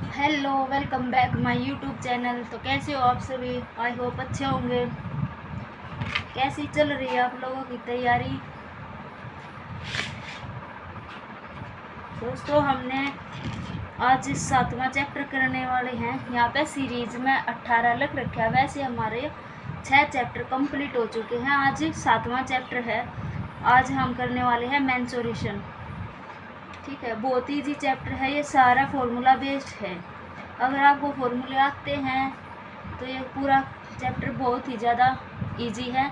Hello, welcome back my YouTube channel. तो कैसे हो आप सभी? आई होप अच्छे होंगे। कैसी चल रही है आप लोगों की तैयारी? दोस्तों, हमने आज 7वां चैप्टर करने वाले हैं। यहाँ पे सीरीज में 18 लिख रखा है। वैसे हमारे 6 चैप्टर कंप्लीट हो चुके हैं। आज 7वां चैप्टर है। आज हम करने वाले हैं मेंसुरेशन। ठीक है, बहुत ईजी चैप्टर है। ये सारा फॉर्मूला बेस्ड है। अगर आपको फॉर्मूले आते हैं तो ये पूरा चैप्टर बहुत ही ज़्यादा इजी है,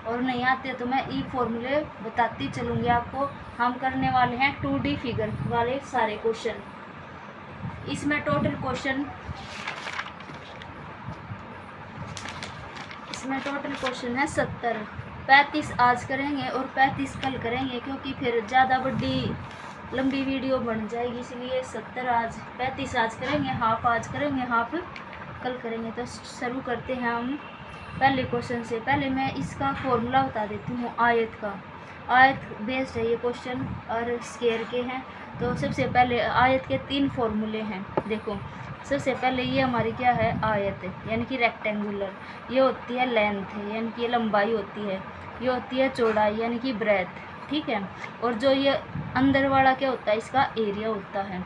और नहीं आते तो मैं ई फॉर्मूले बताती चलूँगी आपको। हम करने वाले हैं 2D फिगर वाले सारे क्वेश्चन। इसमें टोटल क्वेश्चन है 70। 35 आज करेंगे और 35 कल करेंगे, क्योंकि फिर ज़्यादा बड़ी लंबी वीडियो बन जाएगी, इसलिए 70 आज, 35 आज करेंगे, हाफ आज करेंगे, हाफ कल करेंगे। तो शुरू करते हैं हम पहले क्वेश्चन से। पहले मैं इसका फॉर्मूला बता देती हूँ आयत का। आयत बेस्ड है ये क्वेश्चन और स्क्वायर के हैं। तो सबसे पहले आयत के 3 फॉर्मूले हैं। देखो, सबसे पहले ये हमारी क्या है, आयत यानी कि रेक्टेंगुलर। ये होती है लेंथ, यानी कि लंबाई होती है। ये होती है चौड़ाई यानी कि ब्रेथ। ठीक है, और जो ये अंदर वाला क्या होता है, इसका एरिया होता है।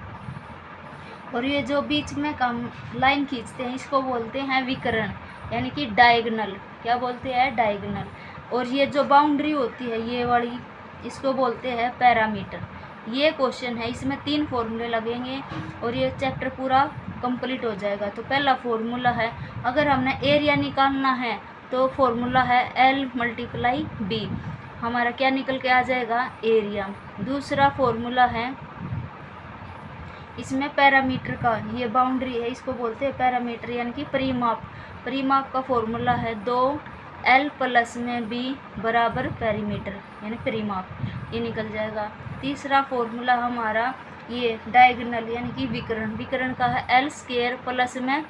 और ये जो बीच में कम लाइन खींचते हैं इसको बोलते हैं विकर्ण, यानी कि डायगोनल। क्या बोलते हैं? डायगोनल। और ये जो बाउंड्री होती है ये वाली, इसको बोलते हैं पैरामीटर। ये क्वेश्चन है, इसमें 3 फॉर्मूले लगेंगे और ये चैप्टर पूरा कंप्लीट हो जाएगा। तो पहला फॉर्मूला है, अगर हमने एरिया निकालना है तो फॉर्मूला है L × B। हमारा क्या निकल के आ जाएगा? एरिया। दूसरा फॉर्मूला है, इसमें पैरामीटर का, ये बाउंड्री है, इसको बोलते हैं पैरामीटर यानी कि परिमाप। परिमाप का फॉर्मूला है 2L + B बराबर पेरीमीटर यानी परिमाप। ये निकल जाएगा। तीसरा फॉर्मूला हमारा ये डायगोनल यानी कि विकर्ण। विकर्ण का है L² +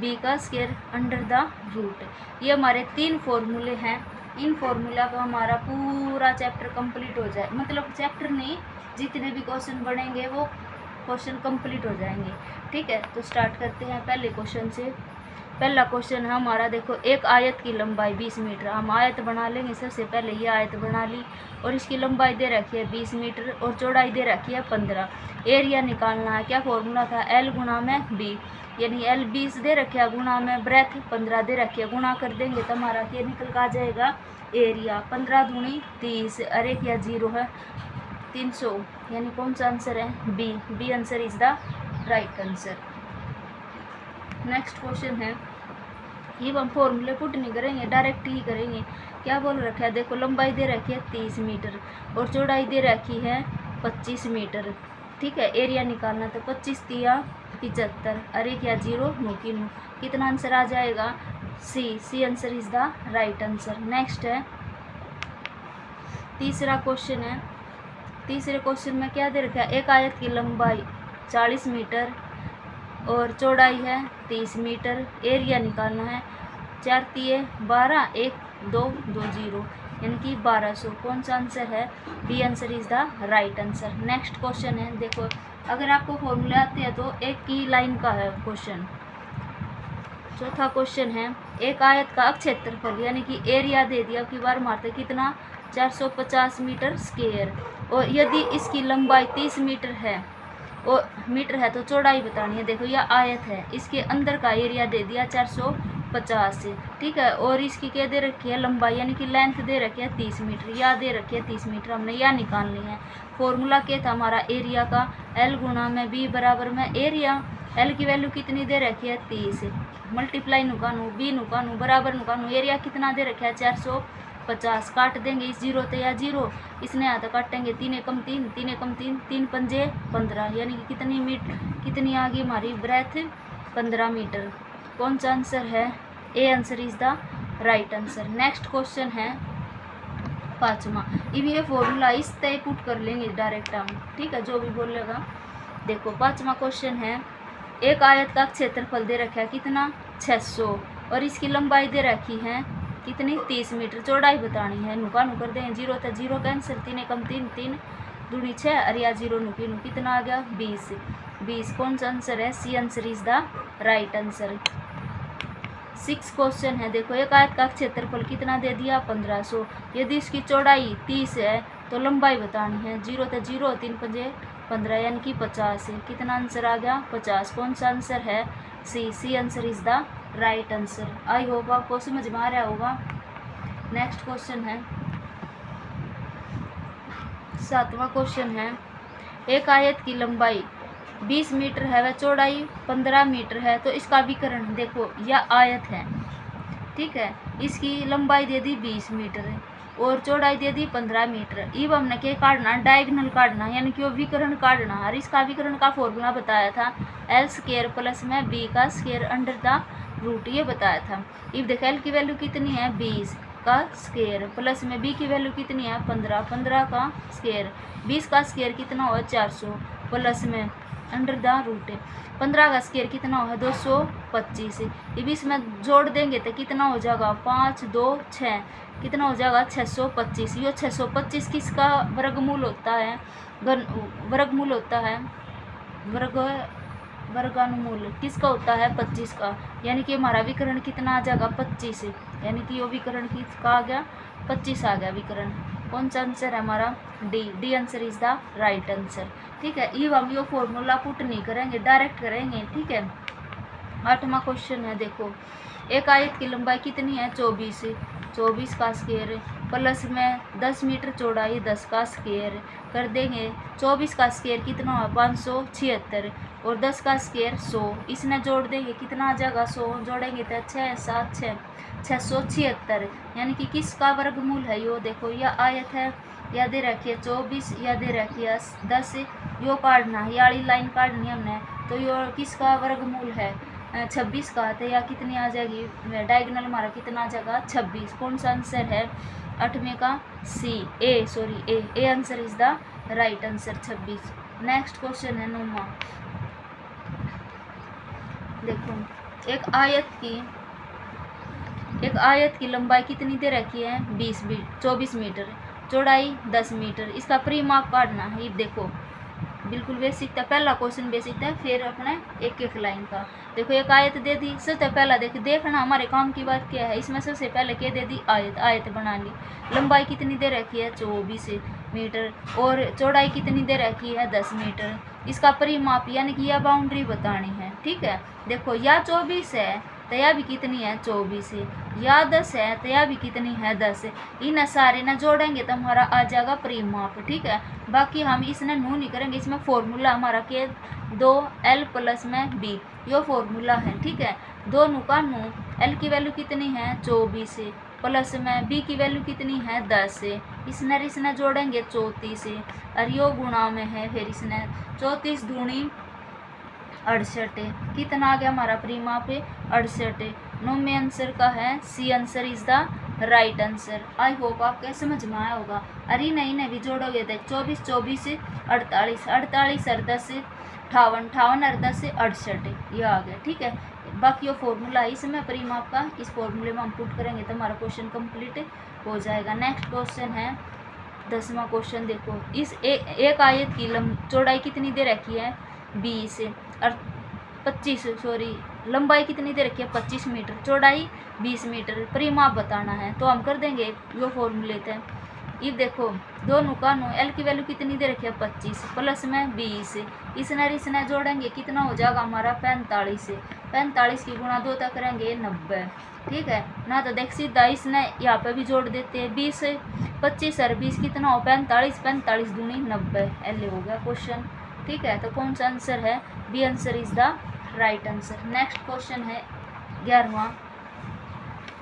B का स्क्वायर √। ये हमारे 3 फॉर्मूले हैं। इन फॉर्मूला का हमारा पूरा चैप्टर कंप्लीट हो जाए, मतलब चैप्टर नहीं, जितने भी क्वेश्चन बनेंगे वो क्वेश्चन कंप्लीट हो जाएंगे। ठीक है, तो स्टार्ट करते हैं पहले क्वेश्चन से। पहला क्वेश्चन है हमारा, देखो, एक आयत की लंबाई 20 मीटर। हम आयत बना लेंगे। सबसे पहले ये आयत बना ली और इसकी लंबाई दे रखी है 20 मीटर और चौड़ाई दे रखी है 15। एरिया निकालना है। क्या फॉर्मूला था? L × B, यानी L 20 दे रखे है, गुणा में ब्रेथ 15 दे रखी है, गुणा कर देंगे तो हमारा ये निकल का आ जाएगा एरिया। 15 दूनी 30, अरे क्या 0 है, 300, यानी कौन सा आंसर है? B. B answer is the right answer. Next question है, ये हम फॉर्मूले पुट नहीं करेंगे, डायरेक्ट ही करेंगे। क्या बोल रखा है? देखो, लंबाई दे रखी है 30 मीटर और चौड़ाई दे रखी है 25 मीटर। ठीक है, एरिया निकालना, तो 25 × 75, अरे क्या 0, नो की नो, कितना आंसर आ जाएगा? C. C answer is the right answer. Next है तीसरा क्वेश्चन है। तीसरे क्वेश्चन में क्या दे रखा है? एक आयत की लंबाई 40 मीटर और चौड़ाई है 30 मीटर। एरिया निकालना है। 4 × 12, 1 2 2 0, यानी कि 1200। कौन सा आंसर है? B answer is the right answer. Next question है, देखो, अगर आपको फॉर्मूले आते हैं तो एक की लाइन का है क्वेश्चन। चौथा क्वेश्चन है, एक आयत का क्षेत्रफल यानी कि एरिया दे दिया कि बार मारते कितना? 450 मीटर स्क्वायर। और यदि इसकी लंबाई 30 मीटर है तो चौड़ाई बतानी है। देखो, यह आयत है, इसके अंदर का एरिया दे दिया 450। ठीक है, और इसकी क्या दे रखी है? लंबाई यानी कि लेंथ दे रखी है 30 मीटर, या दे रखी है 30 मीटर। हमने यह निकालनी है। फॉर्मूला क्या था हमारा एरिया का? L × B बराबर में एरिया। L की वैल्यू कितनी दे रखी है? 30, मल्टीप्लाई नुकानू, B नुकानू, बराबर नुकानू, एरिया कितना दे रखा है? 450। काट देंगे, इस 0 तो या 0, इसने आता काटेंगे, 3 एकम 3, 3 एकम 3, 3 पंजे 15, यानी कि कितनी आ गई हमारी ब्रेथ? 15 मीटर। कौन सा आंसर है? A answer is the right answer. Next question है 5वां। अब ये फॉर्मूला इस तय पुट कर लेंगे डायरेक्ट हम। ठीक है, जो भी बोलेगा। देखो, 5वां क्वेश्चन है, एक आयत का क्षेत्रफल दे रखा है कितना? 600 और इसकी लंबाई दे रखी है कितनी? 30 मीटर। चौड़ाई बतानी है। नुका नु कर दें, 0 तो 0 कैंसिल, 3 एकम 3, 3 दूनी 6, अरिया 0 नुकी नु, कितना आ गया? 20। 20। कौन सा आंसर है? C answer is the right answer. 6 question है, देखो एक आयत का क्षेत्रफल कितना दे दिया? 1500। यदि इसकी चौड़ाई 30 है तो लंबाई बतानी है। 0 तो 0, 3 पंजे 15 यानी कि 50 है। कितना आंसर आ गया? 50। कौन सा आंसर है? C answer is the right answer. I hope आपको समझ में आ रहा होगा। नेक्स्ट क्वेश्चन है 7वां क्वेश्चन है, एक आयत की लंबाई 20 मीटर है व चौड़ाई 15 मीटर है, तो इसका विकर्ण देखो, यह आयत है, ठीक है, इसकी लंबाई दे दी 20 मीटर और चौड़ाई दे दी 15 मीटर। अब हमने क्या काटना? डायगोनल काटना, यानी कि वो विकर्ण काटना। और इसका विकर्ण का फॉर्मूला बताया था एल स्क्वायर प्लस में बी का स्क्वायर अंडर द रूट, ये बताया था। अब देखो एल की वैल्यू कितनी है? 20 का स्क्वायर प्लस में बी की वैल्यू कितनी है? 15, 15 का स्क्वायर, 20 का स्क्वायर कितना हुआ? 400 प्लस में अंडर द रूट 15 का स्क्वायर कितना हुआ? 225। अब इसमें जोड़ देंगे तो कितना हो जाएगा? 5, 2, 6, कितना हो जाएगा? 625। ये 625 किसका वर्गमूल होता है? वर्गमूल होता है वर्गानुमूल किसका होता है? 25 का। यानी कि हमारा विकर्ण कितना आ जाएगा? 25। यानी कि वो विकर्ण किसका आ गया? 25 आ गया विकर्ण। कौन सा आंसर है हमारा? D answer is the right answer. ठीक है, ये हम ये फॉर्मूला पुट नहीं करेंगे, डायरेक्ट करेंगे। ठीक है, 8वां क्वेश्चन है, देखो एक आयत की लंबाई कितनी है? 24। 24 का स्क्वायर प्लस में 10 मीटर चौड़ाई 10 का स्क्वायर कर देंगे। 24 का स्क्वायर कितना हुआ? 576 और 10 का स्क्वायर 100। इसमें जोड़ देंगे कितना आ जाएगा? 100 जोड़ेंगे तो 6, 7, 6, 676। यानी कि किसका वर्गमूल है? यो देखो, यह आयत है, या दे रखी है 24, या दे रखी है 10। यो काटना है, याली लाइन काटनी है हमने, तो यो किसका वर्गमूल है? 26 का। तो या कितनी आ जाएगी? डायगोनल हमारा कितना आ जाएगा? 26। कौन सा आंसर है? 8वें का A answer is the right answer, 26। Next question है 9वां, देखो एक आयत की लंबाई कितनी दे रखी है? 24 मीटर, चौड़ाई 10 मीटर। इसका परिमाप काटना है। ये देखो बिल्कुल बेसिक था, पहला क्वेश्चन बेसिक था, फिर अपने एक एक लाइन का। देखो एक आयत दे दी, सबसे पहला देखना हमारे काम की बात क्या है। इसमें सबसे पहले क्या दे दी? आयत बना ली। लंबाई कितनी दे रखी है? 24 मीटर और चौड़ाई कितनी दे रखी है? 10 मीटर। इसका परिमाप यानी कि यह बाउंड्री बतानी है। ठीक है, देखो या 24 है तो यह भी कितनी है? 24 है। या 10 है तो यह भी कितनी है? 10 है। इन सारे ना जोड़ेंगे तो हमारा आ जाएगा परिमाप। ठीक है, बाकी हम इसने नो नहीं करेंगे। इसमें फॉर्मूला हमारा के 2L प्लस में B, यो फॉर्मूला है। ठीक है, 2 नु का नो, L की वैल्यू कितनी है? 24 प्लस में B की वैल्यू कितनी है? 10। इसने जोड़ेंगे 34 और यो गुणा में है, फिर इसने 34 दूनी 68। कितना आ गया हमारा परिमाप? 68। 9वें आंसर का है C answer is the right answer. I hope आपके समझ में आया होगा। अरे नहीं भी जोड़ोगे तो 24, 24, 48, 48 और 10, 58, 58 और 10, 68, ये आ गया। ठीक है, बाकी वो फॉर्मूला है इसमें परिमाप का, इस फॉर्मूले में हम पुट करेंगे तो हमारा क्वेश्चन कंप्लीट हो जाएगा। नेक्स्ट क्वेश्चन है 10वां क्वेश्चन, देखो इस एक आयत की चौड़ाई कितनी दे रखी है? 20 और 25, सॉरी लंबाई कितनी दे रखी है? 25 मीटर, चौड़ाई 20 मीटर। परिमाप बताना है तो हम कर देंगे वो फॉर्मूले थे। ये देखो दोनों का नो, एल की वैल्यू कितनी दे रखी है? 25 प्लस में 20। इसने जोड़ेंगे कितना हो जाएगा हमारा? 45। 45 की गुणा 2 तक करेंगे 90। ठीक है ना, तो देख सीधा इसने यहाँ पे भी जोड़ देते हैं 20, 25 और 20 कितना हो? 45, 45 दूनी 90। एल हो गया क्वेश्चन। ठीक है, तो कौन सा आंसर है? B answer is the right answer. Next question है 11वां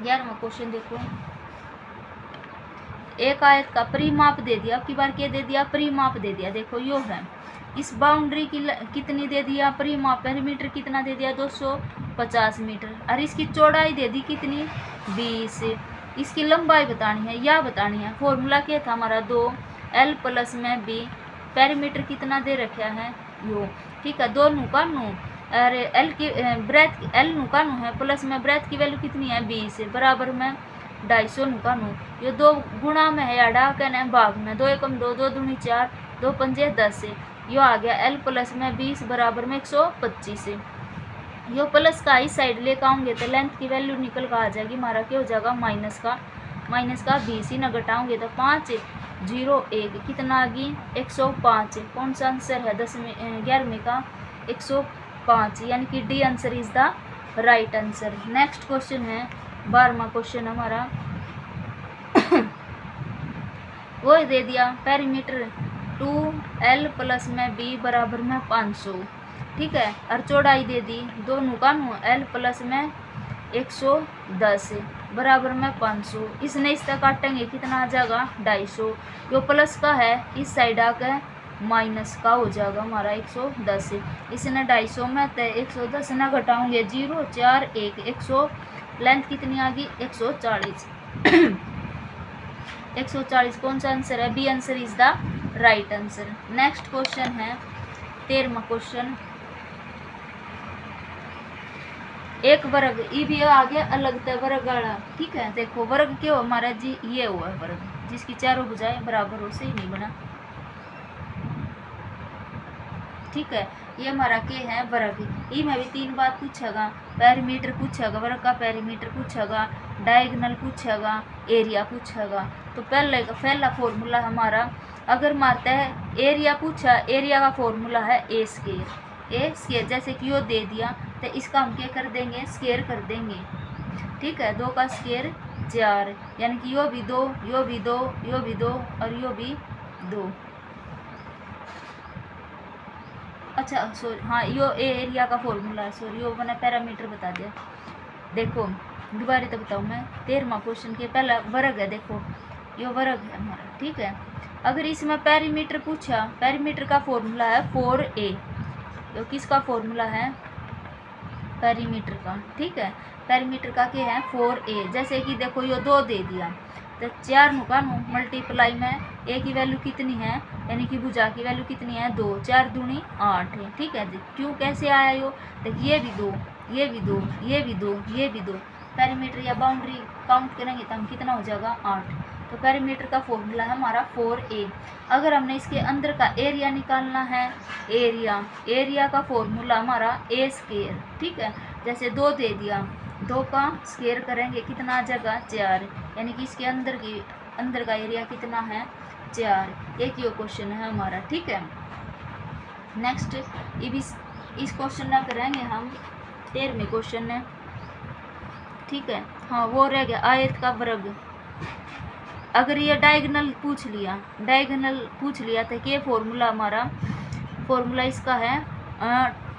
क्वेश्चन, देखो एक आयत का परिमाप दे दिया, अब की बार क्या दे दिया? परिमाप दे दिया। देखो यो है, इस बाउंड्री की कितनी दे दिया? परिमाप पेरीमीटर कितना दे दिया? 250 मीटर। और इसकी चौड़ाई दे दी कितनी? 20। इसकी लंबाई बतानी है या बतानी है। फॉर्मूला क्या था हमारा? 2L प्लस में B, पेरीमीटर कितना दे रखा है? यो। ठीक है, 2 नु का नो, अरे एल की ब्रेथ, एल नु का नो है प्लस में ब्रेथ की वैल्यू कितनी है? 20 बराबर में 250 नु का नो। ये 2 गुणा में है, अड़ा कहना है भाग में, 2 एकम 2, 2 दूनी 4, 2 पंजे 10। यो आ गया l प्लस में 20 बराबर में 125। यो प्लस का इस साइड लेकर आऊँगे तो लेंथ की वैल्यू निकल कर आ जाएगी, हमारा क्या हो जाएगा माइनस का 20 ही न घटाओगे तो 501 कितना आ गई 105। कौन सा आंसर है 11वीं का 105, यानी कि D answer is the right answer. Next question है 12वां क्वेश्चन हमारा वो दे दिया पेरीमीटर 2l प्लस में b बराबर में 500, ठीक है, और चौड़ाई दे दी दोनों का l प्लस में 110 बराबर में 500। इसने इस तक काटेंगे कितना आ जाएगा 250। जो प्लस का है इस साइड आकर माइनस का हो जाएगा हमारा 110। इसने 250 में तो 110 ना घटाओगे 0 4 1 100, लेंथ कितनी आ गई 140 140। कौन सा आंसर है B answer is the right answer. Next question है 13वां क्वेश्चन। एक वर्ग ई भी आ गया अलग से वर्ग वाला, ठीक है। देखो वर्ग क्या हो हमारा जी, ये हुआ वर्ग जिसकी चारों भुजाएं बराबर हो, सही नहीं बना, ठीक है। ये हमारा के है वर्ग। ई में भी 3 बात पूछेगा, पेरीमीटर पूछेगा, वर्ग का पेरीमीटर पूछेगा, डायगोनल पूछेगा, एरिया पूछेगा। तो पहला फॉर्मूला हमारा अगर मारता है एरिया पूछा, एरिया का फॉर्मूला है ए स्केयर। जैसे कि यो दे दिया तो इसका हम क्या कर देंगे स्केयर कर देंगे, ठीक है। 2 का स्केयर 4, यानी कि यो भी 2 यो भी 2 यो भी 2 और यो भी 2। अच्छा सॉरी, हाँ यो एरिया का फॉर्मूला है, सॉरी यो मैंने पैरामीटर बता दिया। देखो दोबारा तो बताऊँ मैं 13वां क्वेश्चन के पहला वर्ग है, देखो यो वर्ग है हमारा, ठीक है। अगर इसमें पेरीमीटर पूछा, पेरीमीटर का फॉर्मूला है 4a। तो किसका फॉर्मूला है पेरीमीटर का, ठीक है। पेरीमीटर का क्या है 4a। जैसे कि देखो यो 2 दे दिया तो 4 नुका मल्टीप्लाई में a की वैल्यू कितनी है, यानी कि भुजा की वैल्यू कितनी है 2, 4 दूनी 8 है, ठीक है। क्यों कैसे आया यो, देखिए ये भी 2 ये भी 2 ये भी 2 ये भी 2, पेरीमीटर या बाउंड्री काउंट करेंगे तो हम कितना हो जाएगा 8। तो पेरीमीटर का फॉर्मूला है हमारा 4a। अगर हमने इसके अंदर का एरिया निकालना है, एरिया का फॉर्मूला हमारा ए स्केयर, ठीक है। जैसे 2 दे दिया, 2 का स्केयर करेंगे कितना आ जाएगा 4, यानी कि इसके अंदर का एरिया कितना है 4। एक ये क्वेश्चन है हमारा, ठीक है। नेक्स्ट इस क्वेश्चन ना करेंगे हम 13वें क्वेश्चन है, ठीक है। हाँ वो रह गया आयत का वर्ग। अगर ये डायगोनल पूछ लिया तो क्या फॉर्मूला हमारा, फॉर्मूला इसका है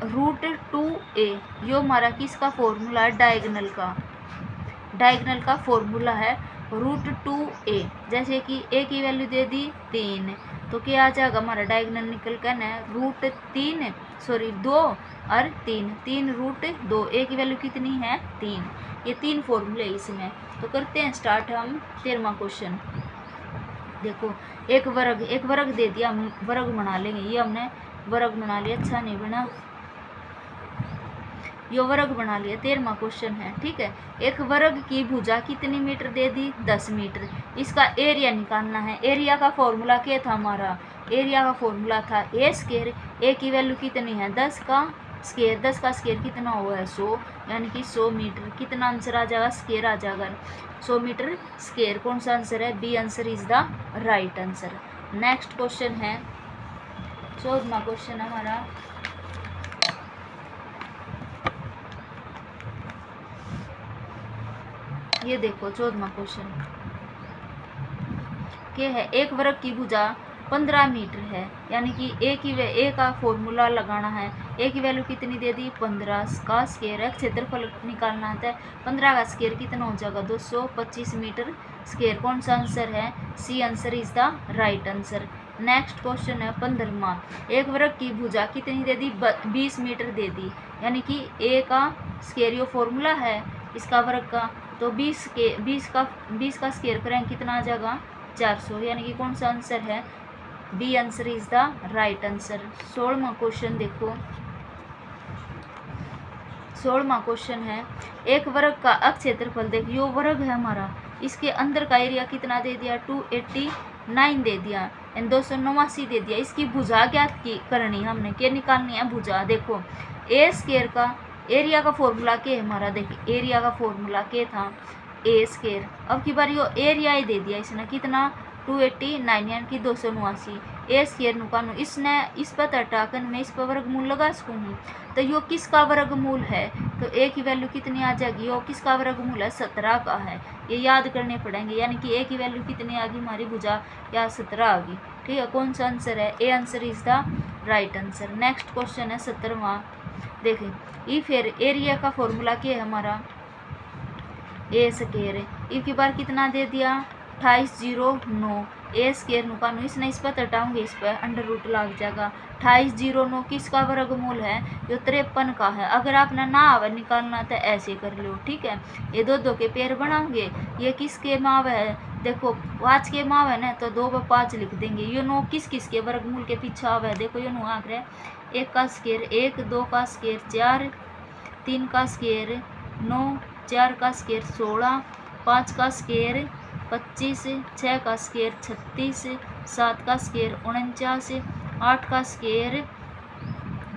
√2a। यो हमारा किसका फॉर्मूला है डायगोनल का फॉर्मूला है √2a। जैसे कि a की वैल्यू दे दी 3, तो क्या आ जाएगा हमारा डायगोनल निकल कर है √2 और 3 √2। a की वैल्यू कितनी है 3। ये 3 फॉर्मूले इसमें। तो करते हैं स्टार्ट हम 13वां क्वेश्चन। देखो एक वर्ग दे दिया, हम वर्ग बना लेंगे। ये हमने वर्ग बना लिया, अच्छा नहीं बना, यो वर्ग बना लिया। 13वां क्वेश्चन है, ठीक है। एक वर्ग की भुजा कितनी मीटर दे दी 10 मीटर। इसका एरिया निकालना है। एरिया का फॉर्मूला क्या था हमारा, एरिया का फॉर्मूला था ए स्केयर। ए की वैल्यू कितनी है 10 का स्केयर, 10 का स्केयर कितना हुआ है 100, यानी कि 100 मीटर। कितना आंसर आ जाएगा स्केयर आ जाएगा 100 मीटर स्केयर। कौन सा आंसर है B answer is the right answer. Next question है 14वां क्वेश्चन हमारा। ये देखो 14वां क्वेश्चन क्या है, एक वर्ग की भुजा 15 मीटर है, यानी कि ए का फॉर्मूला लगाना है। ए की वैल्यू कितनी दे दी 15 का स्केयर है, क्षेत्रफल निकालना है। 15 का स्केयर कितना हो जाएगा 225 मीटर स्केयर। कौन सा आंसर है C answer is the right answer. Next question है 15वां। एक वर्ग की भुजा कितनी दे दी 20 मीटर दे दी, यानी कि ए का स्केयर यो फॉर्मूला है इसका वर्ग का, तो 20 का स्केयर करेंगे कितना आ जाएगा 400, यानी कि कौन सा आंसर है B answer is the right answer. 16वां क्वेश्चन देखो, 16वां क्वेश्चन है एक वर्ग का अक्षेत्रफल देखिए, यो वर्ग है हमारा, इसके अंदर का एरिया कितना दे दिया 289 दे दिया, यानी 289 दे दिया। इसकी भुजा ज्ञात की करनी हमने, क्या निकालनी है भुजा। देखो ए स्क्वायर का एरिया का फॉर्मूला क्या है हमारा, देखिए एरिया का फॉर्मूला क्या था, ए स्क्वायर। अब की बार यो एरिया ही दे दिया इसने, कितना 289 यानी कि 289 ए स्क्वायर नुकानू। इसने इस पर तटाकन में इस पर वर्गमूल लगा सकूँ हूँ, तो यो किसका वर्गमूल है, तो ए की वैल्यू कितनी आ जाएगी, यो किसका वर्गमूल है, 17 का है। ये याद करने पड़ेंगे, यानी कि ए की वैल्यू कितनी आ गई हमारी भुजा, या 17 आ गई। ठीक है, कौन सा आंसर है, A answer is the right answer. Next question है 17वां। देखें ई फिर एरिया का फॉर्मूला क्या है हमारा, ए स्क्वायर। ई की बार कितना दे दिया 2809 ए स्क्वायर नुकानू। इसने इस पर तटाऊंगे, इस पर अंडर रूट लग जाएगा। 2809 किसका वर्गमूल है, जो 53 का है। अगर आपने ना आवे निकालना तो ऐसे कर लो, ठीक है। ये दो दो के पेयर बनाओगे, ये किसके माव है, देखो 5 के माव है ना, तो 2 व 5 लिख देंगे। ये 9 किस किस के वर्गमूल के पीछे आवे, देखो ये 9 आ रहा है। 1 का स्क्वायर 1, 2 का स्क्वायर 4, 3 का स्क्वायर 9, 4 का स्क्वायर 16, 5 का स्क्वायर 25, 6 का स्क्वायर 36, 7 का स्क्वायर 49, 8 का स्क्वायर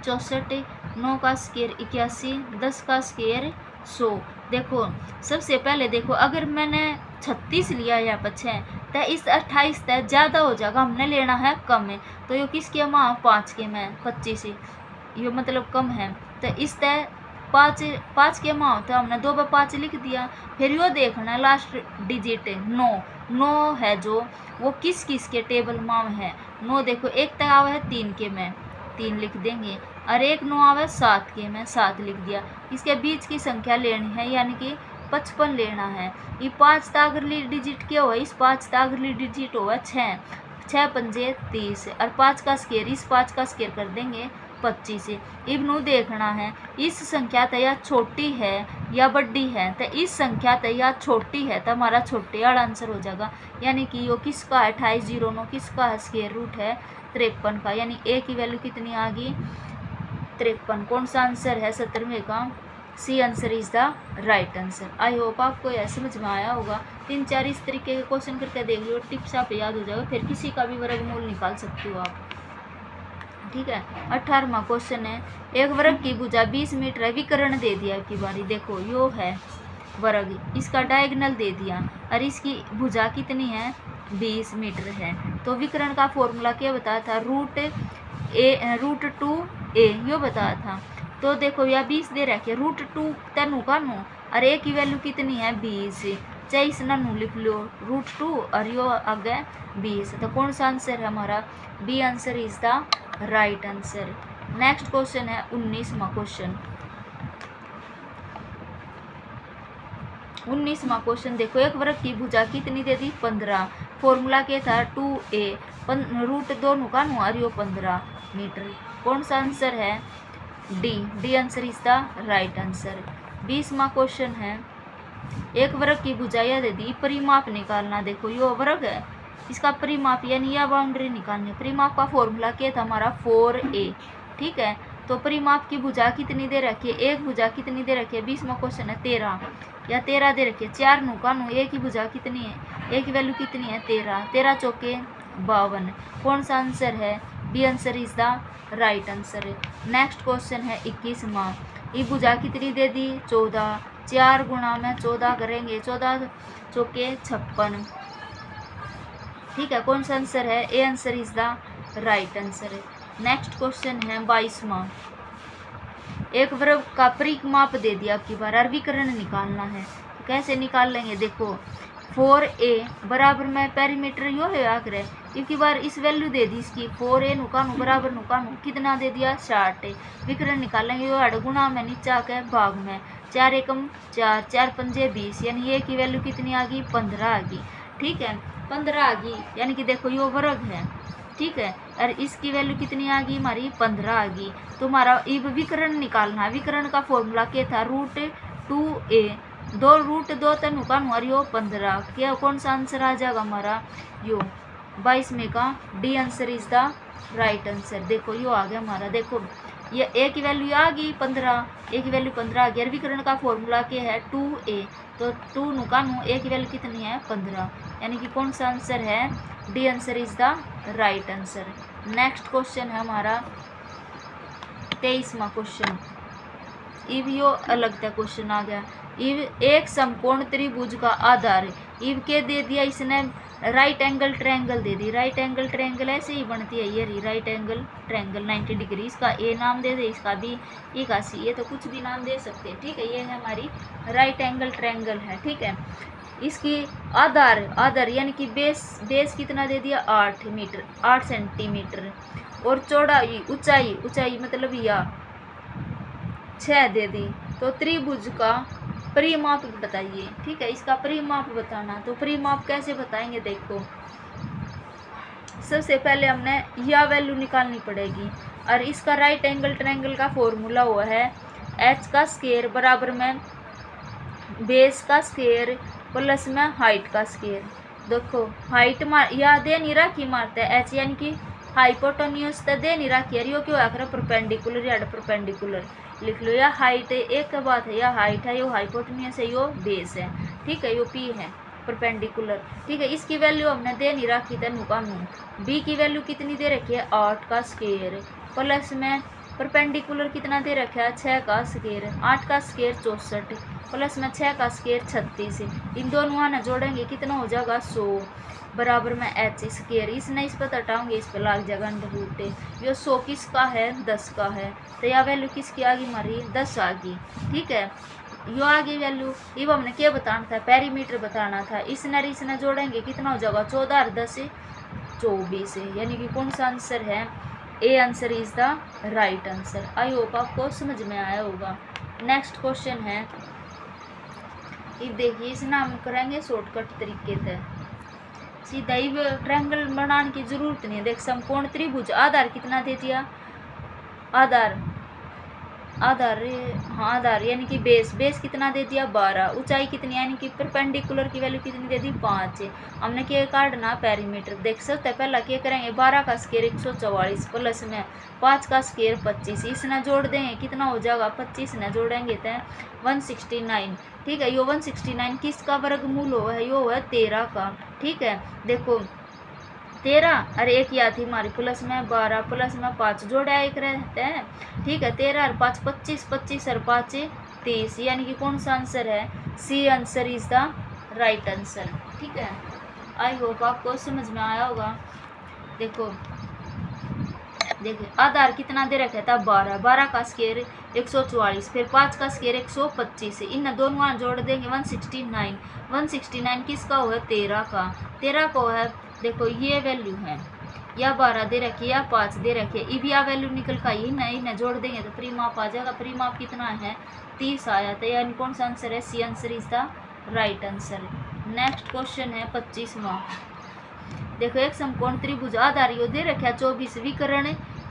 64, 9 का स्क्वायर 81, 10 का स्क्वायर 100। देखो सबसे पहले देखो, अगर मैंने 36 लिया या पछे तो इस 28 तक ज़्यादा हो जाएगा, हमने लेना है कम है। तो ये किसके माँ 5 के में 25, ये मतलब कम है। तो इस तय 5 के माँ होता है, हमने 2 व 5 लिख दिया। फिर यो देखना लास्ट डिजिट 9 है जो, वो किस किस के टेबल माँ है। 9 देखो एक तक आवा है 3 के में 3 लिख देंगे, और एक 9 आवा है 7 के में 7 लिख दिया। इसके बीच की संख्या लेनी है, यानी कि 55 लेना है। ये 5 तागरली डिजिट क्या हुआ, इस 5 तागरली डिजिट हुआ 6, 6 पंजे 30, और 5 का स्क्वायर, इस 5 का स्क्वायर कर देंगे 25। इब्नू देखना है इस संख्या तया छोटी है या बड़ी है, तो इस संख्या तया छोटी है तो हमारा छोटे वाला आंसर हो जाएगा। यानी कि यो किसका है 2809 किसका है, स्क्वायर रूट है 53 का। यानी ए की वैल्यू कितनी आ गई 53। कौन सा आंसर है 17वें का, C answer is the right answer. I hope आपको यह समझ में आया होगा। 3-4 इस तरीके के क्वेश्चन करके देख लो, टिप्स आप याद हो जाएगा, फिर किसी का भी वर्गमूल निकाल सकते हो आप। ठीक है, 18वां क्वेश्चन है, एक वर्ग की भुजा 20 मीटर है, विकर्ण दे दिया की बारी। देखो यो है वर्ग, इसका डायगोनल दे दिया, और इसकी भुजा कितनी है 20 मीटर है। तो विकर्ण का फॉर्मूला क्या बताया था, √2a यो बताया था। तो देखो यह 20 दे रखे, √2 तनु का नू, और a की वैल्यू कितनी है 20, चाहे इस नू लिख लो √2 और यो आगे 20। तो कौन सा आंसर है हमारा, B answer is the right answer. Next question है 19वां क्वेश्चन। 19वां क्वेश्चन देखो, एक वर्ग की भुजा कितनी दे दी 15। फॉर्मूला क्या था 2a, √2 का नु और यो 15 मीटर। कौन सा आंसर है, D answer is the right answer. 20वां क्वेश्चन है, एक वर्ग की भुजा यह दे दी, परिमाप निकालना। देखो यो वर्ग है, इसका परिमाप यानी यह बाउंड्री निकालनी। परिमाप का फॉर्मूला क्या था हमारा 4a। ठीक है, तो परिमाप की भुजा कितनी दे रखी है, एक भुजा कितनी दे रखी है, 20वां क्वेश्चन है 13 या 13 दे रखी है। 4 नु का नु, ए की भुजा कितनी है, ए की वैल्यू कितनी है 13, 13 चौके 52। कौन सा आंसर है, B answer is the right answer. Next question है 21वां, ये भुजा कितनी दे दी 14, 4 गुणा में 14 करेंगे, 14 चौके 56। ठीक है, कौन सा आंसर है, A answer is the right answer. Next question है 22वां, एक वर्ग का परिमाप दे दिया आपकी बार, और विकर्ण निकालना है। तो कैसे निकाल लेंगे, देखो 4a बराबर में पेरीमीटर यो है आकर, इनकी बार इस वैल्यू दे दी इसकी 4a नुकानू बराबर नुकानू कितना दे दिया 60। विकर्ण निकालेंगे यो अड़ गुणा में नीचा के भाग में, 4 एकम 4, 4 पंजे 20, यानी ये की वैल्यू कितनी आ गई 15 आ गई। ठीक है, 15 आ गई, यानी कि देखो यो वर्ग है। ठीक है, और इसकी वैल्यू कितनी आ गई हमारी 15 आ गई। तो हमारा अब विकर्ण निकालना है। विकर्ण का फॉर्मूला क्या था, √2a, 2√2 तनु का नु यो 15। क्या कौन सा आंसर आ जाएगा हमारा, यो 22 में का D answer is the right answer. देखो यो आ गया हमारा, देखो ये ए की वैल्यू आ गई 15, ए की वैल्यू 15 आ गई। विकर्ण का फॉर्मूला क्या है 2a, तो 2 नुकानू ए की वैल्यू कितनी है 15, यानी कि कौन सा आंसर है D answer is the right answer. Next question है हमारा 23वां क्वेश्चन। इव यो अलग था क्वेश्चन आ गया। इव एक समकोण त्रिभुज का आधार, इव के दे दिया इसने राइट एंगल ट्रायंगल दे दी। राइट एंगल ट्रायंगल ऐसे ही बनती है, ये राइट एंगल ट्रायंगल 90 डिग्री, इसका ए नाम दे दे, इसका भी ए का सी, ये तो कुछ भी नाम दे सकते हैं, ठीक है। ये है हमारी राइट एंगल ट्रायंगल है, ठीक है। इसकी आधार यानी कि बेस कितना दे दिया 8 मीटर 8 सेंटीमीटर, और चौड़ाई ऊंचाई मतलब या 6 दे दी। तो त्रिभुज का परिमाप बताइए, ठीक है। इसका परिमाप बताना, तो परिमाप कैसे बताएंगे देखो, सबसे पहले हमने यह वैल्यू निकालनी पड़ेगी, और इसका राइट एंगल ट्रायंगल का फॉर्मूला हुआ है एच का स्क्वायर बराबर में बेस का स्क्वायर प्लस में हाइट का स्क्वायर। देखो हाइट या दे नहीं रखी मारते एच, यानी कि हाइपोटेन्यूज तो दे नहीं रखी यार, यो क्यों आकर परपेंडिकुलर या परपेंडिकुलर लिख लो। या हाइट एक बात है, या हाइट है, यो हाइपोटेन्यूज है, यो बेस है, ठीक है, यो पी है परपेंडिकुलर, ठीक है। इसकी वैल्यू हमने दे नहीं रखी था नुकानू। बी की वैल्यू कितनी दे रखी है 8 का स्क्वायर प्लस में परपेंडिकुलर कितना दे रखा है 6 का स्क्वायर, 8 का स्क्वायर 64 प्लस में 6 का स्क्वायर 36। इन दोनों ना जोड़ेंगे कितना हो जाएगा 100 बराबर में एच स्क्वायर। इसने इस पर हटाओगे इस पर लाग जाएगा अंडर। ये 100 किसका है 10 का है, तो यह वैल्यू किसकी आ गई हमारी 10 आ गई, ठीक है। यो आ गई वैल्यू। अब हमने क्या बताना था पेरीमीटर बताना था। इसने जोड़ेंगे कितना हो जाएगा 14 और 10 24, यानी कि कौन सा आंसर है A answer is the right answer. I hope आपको समझ में आया होगा। नेक्स्ट क्वेश्चन है, ये देखिए इसने हम करेंगे शॉर्टकट तरीके से, सीधा ही ट्रायंगल बनाने की जरूरत नहीं है। देख समकोण त्रिभुज आधार कितना दे दिया, आधार यानी कि बेस कितना दे दिया 12, ऊंचाई कितनी यानी कि परपेंडिकुलर की वैल्यू कितनी दे दी 5। हमने क्या काटना पेरीमीटर, देख सकते हैं पहला क्या करेंगे 12 का स्क्वायर 144 प्लस में 5 का स्क्वायर 25, इसने जोड़ देंगे कितना हो जाएगा 25 ने जोड़ेंगे तो 169, ठीक है। यो 169 किसका वर्गमूल हो है, यो है 13 का, ठीक है। देखो 13 और एक या थी हमारी प्लस में 12 प्लस में 5 जोड़ा एक रहते हैं, ठीक है। 13 और 5 25, 25 और 5 30, यानी कि कौन सा आंसर है C answer is the right answer, ठीक है। आई होप आपको समझ में आया होगा। देखो देखिए आधार कितना दे रखा था 12 का स्क्वायर 144 फिर 5 का स्क्वायर 125, इन दोनों जोड़ देंगे 169 किसका हुआ 13 को है। देखो ये वैल्यू है या 12 दे रखी या 5 दे रखी है, इब या वैल्यू निकल का ही नहीं जोड़ देंगे तो परिमाप आ जाएगा। परिमाप कितना है 30 आया, तो यानी कौन सा आंसर है C answer is the right answer. Next question है 25वां। देखो एक समकोण त्रिभुज आधार यो दे रखा 24,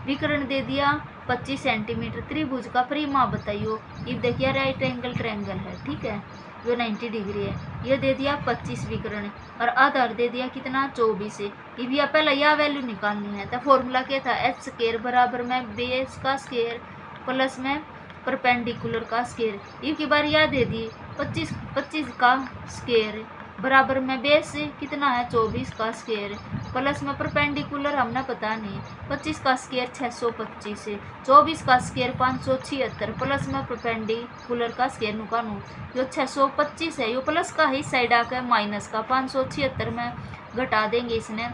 विकर्ण दे दिया 25 सेंटीमीटर। त्रिभुज का परिमाप बताइयो। ये देखिए राइट एंगल ट्रायंगल है, ठीक है, जो 90 डिग्री है। ये दे दिया 25 विकर्ण और आधार दे दिया कितना 24 है। ये पहले यह वैल्यू निकालनी है, तो फॉर्मूला क्या था एच स्क्वायर बराबर में बेस का स्क्वायर प्लस में परपेंडिकुलर का स्क्वायर। इनकी बार यह दे दी 25 का स्क्वायर बराबर में बेस कितना है 24 का स्क्वायर प्लस में परपेंडिकुलर हमने पता नहीं 25 का स्क्वायर 625 है, 24 का स्क्वायर 576 प्लस में परपेंडिकुलर का स्क्वायर नुकानू जो 625 है, यो प्लस का ही साइड आकर माइनस का 576 में घटा देंगे। इसने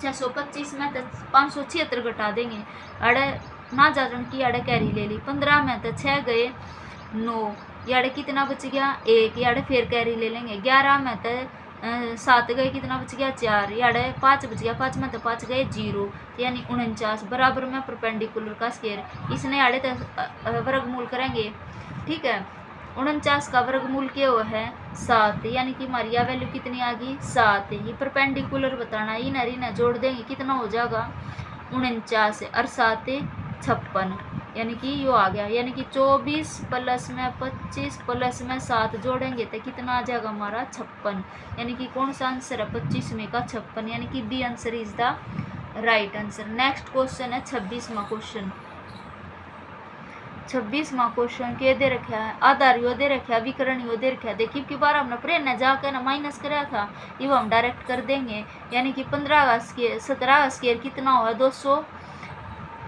625 में तो 576 घटा देंगे। अड़े ना जाजन की अड़े कैरी ले ली 15 में तो 6 गए 9, याड़े कितना बच गया 1, याड़े फिर कैरी ले लेंगे 11 में तो 7 गए कितना बच गया 4, याड़े 5 बच गया 5 में तो 5 गए 0, यानी 49 बराबर में परपेंडिकुलर का स्क्वायर। इसने याड़े तो वर्गमूल करेंगे, ठीक है। 49 का वर्गमूल क्या हुआ है 7, यानी कि हमारी यह वैल्यू कितनी आ गई 7। ये परपेंडिकुलर बताना इन जोड़ देंगे कितना हो जाएगा 49 और 7 56, यानी कि यो आ गया। यानी कि 24 प्लस में 25 प्लस में 7 जोड़ेंगे तो कितना आ जाएगा हमारा 56, यानी कि कौन सा आंसर है 25 में का 56, यानी कि B answer is the right answer. Next question है 26वां क्वेश्चन। 26वां क्वेश्चन के दे रखा है आधार यो दे रखा है विकर्ण यो दे रखा है। देखिए की बार हमने प्रेरणा जाकर ना माइनस कराया था, ये हम डायरेक्ट कर देंगे। यानी कि 15 का स्केयर 17 का स्केयर कितना हुआ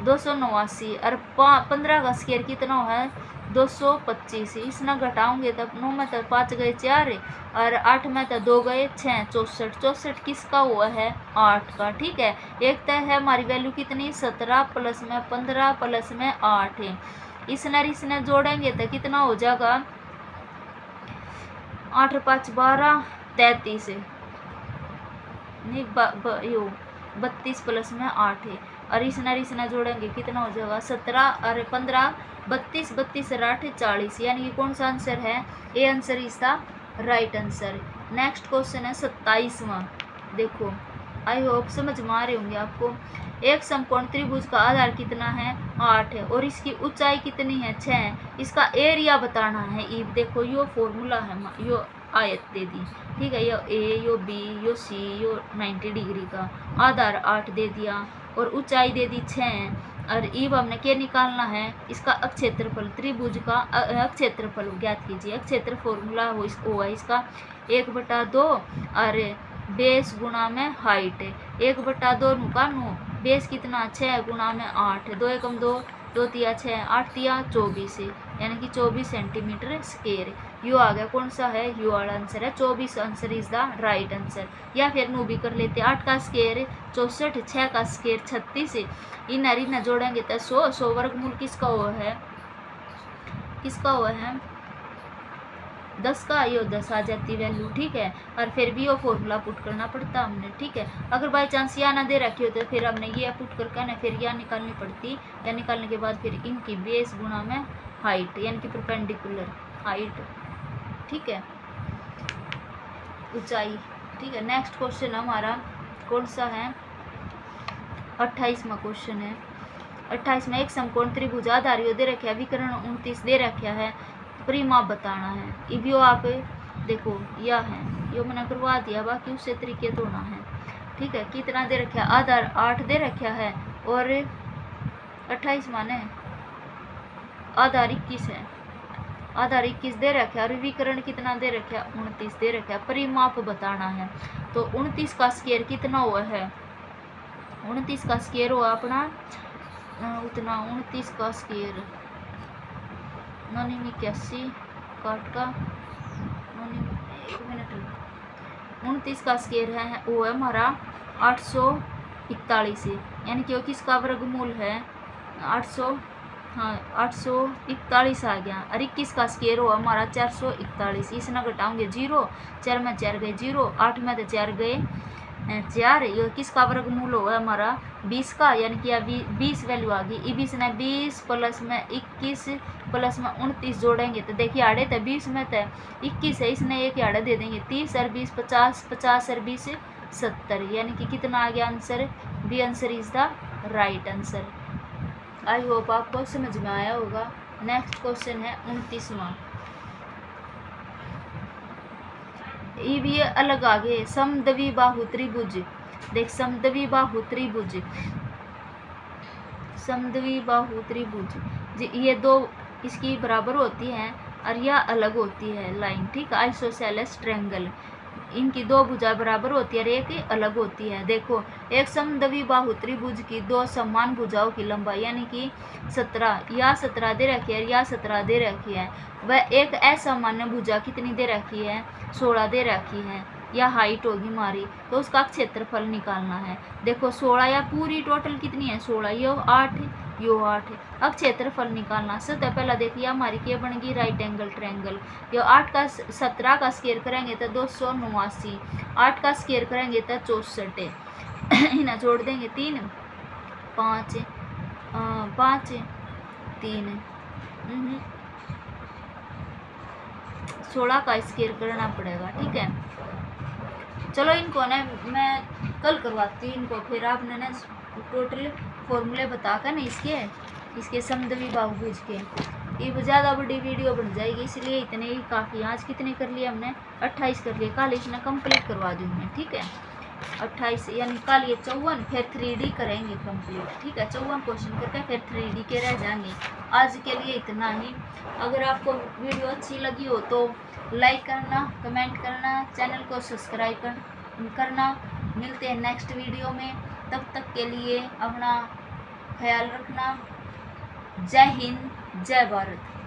289 और 15 का स्केयर कितना हुआ 225। इसना घटाओगे तब 9 में तक 5 गए 4 और 8 में तक 2 गए 6 64 किसका हुआ है 8 का। ठीक है, एक तय है हमारी वैल्यू कितनी 17 प्लस में 15 प्लस में 8 है। इसने जोड़ेंगे तो कितना हो जाएगा 8 5 12 33 नहीं 32 प्लस में 8 है। और इसने जोड़ेंगे कितना हो जाएगा 17 और 15 32 32 और 8 40। यानी कि कौन सा आंसर है A answer is the right answer. Next question है 27वां। देखो आई होप समझ में आ रहे होंगे आपको। एक समकोण त्रिभुज का आधार कितना है 8 है और इसकी ऊंचाई कितनी है 6 है। इसका एरिया बताना है। ई देखो यो फॉर्मूला है, यो आयत दे दी। ठीक है, यो ए यो बी यो सी यो 90 डिग्री का आधार 8 दे दिया और ऊंचाई दे दी 6 है। और ईब हमने क्या निकालना है इसका अक्षेत्रफल, त्रिभुज का अक्षेत्रफल ज्ञात कीजिए। अक्षेत्र फॉर्मूला हुआ इसका 1/2 और बेस गुणा में हाइट 1/2 नुकानो बेस कितना 6 गुणा में 8 2 एकम 2 2 तिया 6 8 तिया 24 यानी कि 24 सेंटीमीटर स्क्वायर। यो आ गया कौन सा है यो वाला आंसर है 24 answer is the right answer. या फिर नो भी कर लेते 8 का स्क्वायर 64 6 का स्क्वायर 36 इन हरी न जोड़ेंगे तो 100 वर्गमूल किसका हुआ है 10 का यो 10 आ जाती वैल्यू। ठीक है, और फिर भी वो फॉर्मूला पुट करना पड़ता हमने। ठीक है, अगर बाई चांस या ना दे रखी हो तो फिर हमने ये पुट करके ना फिर या निकालनी पड़ती। या निकालने के बाद फिर इनकी बेस गुणा में हाइट यानी कि परपेंडिकुलर हाइट। ठीक है, ऊंचाई। ठीक है, नेक्स्ट क्वेश्चन हमारा कौन सा है 28वां क्वेश्चन है। 28 में एक समकोण त्रिभुज आधार यो दे रखा है विकर्ण 29 दे रखा है परिमाप बताना है। इबियो आप देखो यह है यो मैंने करवा दिया बाकी उससे तरीके तो ना है। ठीक है, कितना दे रखा है आधार 8 दे रखा है और 28 माने आधार 21 है। आधार 21 दे रखा है और विकर्ण कितना दे रखा है 29 दे रखा है। परिमाप बताना है तो 29 का स्क्वायर कितना हुआ है 29 का स्क्वायर हुआ अपना उतना 29 का स्क्वायर 89 काट का 29 का स्क्वायर है वो है हमारा 841 यानी कि वो किसका वर्गमूल है 841 आ गया। और 21 का स्क्वायर हुआ हमारा 441। इसना घटाओगे 0 4 में 4 गए 0 8 में तो 4 गए 4 ये किसका वर्गमूल होगा हमारा 20 का यानी कि अभी 20 वैल्यू आ गई। 20 ने 20 प्लस में 21 प्लस में 29 जोड़ेंगे तो देखिए आड़े तो 20 में तो 21 है इसने एक आड़े दे देंगे 30 और 20 50 50 और 20 70 यानी कि कितना आ गया answer B answer is the right answer. I hope आपको समझ में आया होगा। नेक्स्ट क्वेश्चन है 29वां। ये भी अलग आगे समद्वि बाहु त्रिभुज। देख समद्वि बाहु त्रिभुज ये दो इसकी बराबर होती हैं और यह अलग होती है लाइन। ठीक, आइसोसेलेस ट्रायंगल इनकी दो भुजा बराबर होती है और एक अलग होती है। देखो एक समद्वि बाहु त्रिभुज की दो समान भुजाओं की लंबाई यानी कि 17 या 17 दे रखी है या 17 दे रखी है। वह एक असामान्य भुजा कितनी दे रखी है 16 दे रखी है। या हाइट होगी हमारी तो उसका क्षेत्रफल निकालना है। देखो 16 या पूरी टोटल कितनी है 16 यो 8 यो 8 अब क्षेत्रफल निकालना। सबसे पहला देखिए हमारी क्या बन गई राइट एंगल ट्रायंगल। यो 8 का 17 का स्क्वायर करेंगे तो 289 8 का स्क्वायर करेंगे तो 64 इन्हें जोड़ देंगे 3 5 5 3 16 का स्क्वायर करना पड़ेगा। ठीक है, चलो इनको ना मैं कल करवाती हूँ इनको फिर आपने ना टोटल फॉर्मूले बताकर ना इसके समद्वि बहुभुज के ये ज़्यादा बड़ी वीडियो बन जाएगी इसलिए इतने ही काफ़ी। आज कितने कर लिए हमने 28 कर लिए कल इसने कंप्लीट करवा दूँ मैं। ठीक है, 28 या निकालिए 54, फिर 3D करेंगे कंप्लीट। ठीक है, 54 क्वेश्चन करके फिर 3D के रह जाएंगे। आज के लिए इतना ही। अगर आपको वीडियो अच्छी लगी हो तो लाइक करना, कमेंट करना, चैनल को सब्सक्राइब करना। मिलते हैं नेक्स्ट वीडियो में, तब तक के लिए अपना ख्याल रखना। जय हिंद, जय भारत।